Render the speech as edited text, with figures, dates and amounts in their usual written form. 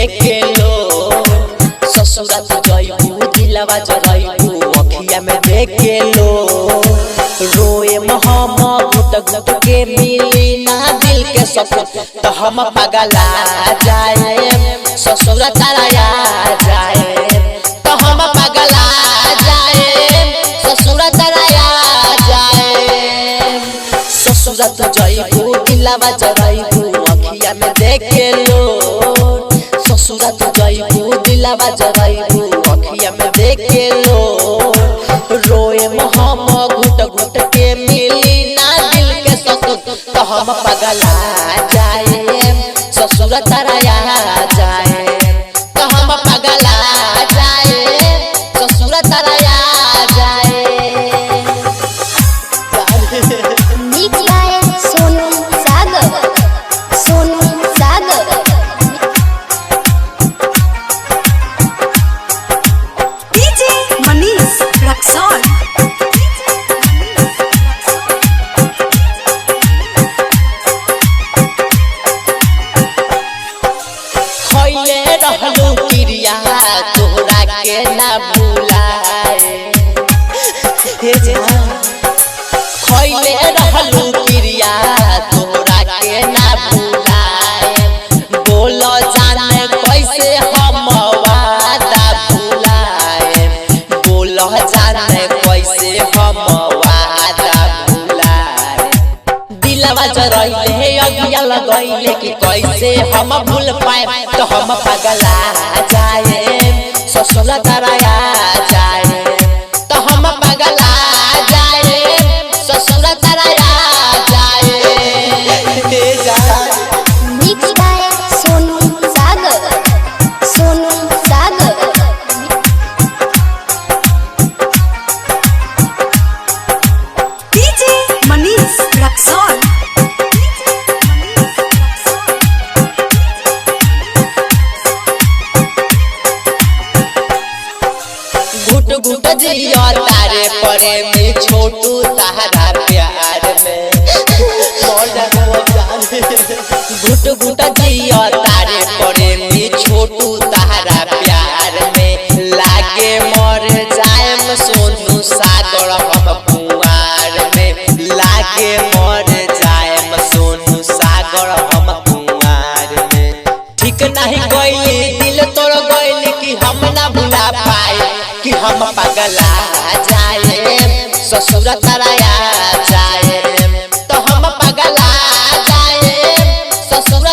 देखे लो ससुरा तू जइबू दिलवा जरइबू अखिया में देखे लो रोए हम घुट घुट के मिली ना दिल के सकून तो हम पगला जाए ससुरा तारा आ जाए तो हम पगला जाए ससुरा तारा आ जाए ससुरा तू जइबू दिलवा जरइबू अखिया में देखे लो ससुरा तू जइबू दिलवा जरइबू अखिया में देखे लो रोए हम घुट घुट के मिली ना दिल के सकून तो हम पगला जाए ससुरा तारा आ जाए तो हम पगला जाए ससुरा तारा आ जाए। नीक गाए सोनू सागर डीजे मनीष रक्सौल। खइले रहलू क्रिया तोहरा के ना भुलाए हे जान खइले रहलू क्रिया तोहरा के ना भुलाए बोलो जाने कैसे हम वादा भुलाए बोलो जाने कैसे हम वादा भुलाए दिलवा जरइले अगिया लगइले कि कैसे हम भूल पाए तो हम पगला जाए ससुरा तारा आ जाए तो हम पगला जाए ससुरा तारा आ जाए। नीक गाए सोनू सागर डीजे मनीष रक्सौल। घुट घुट जिया तारे परे में छोटू तारा प्यार में घुट घुट जिया तारे परे में छोटू तारा प्यार में लागे मर जाएम सोनू सागर हम कुंवार में लागे मर जाएम सोनू सागर हम कुंवार में ठीक नहीं गइली दिल तोड़ गइली कि हम ना भुला पाए कि हम पगला जाए ससुरा तारा आ जाए तो हम पगला जाए ससुरा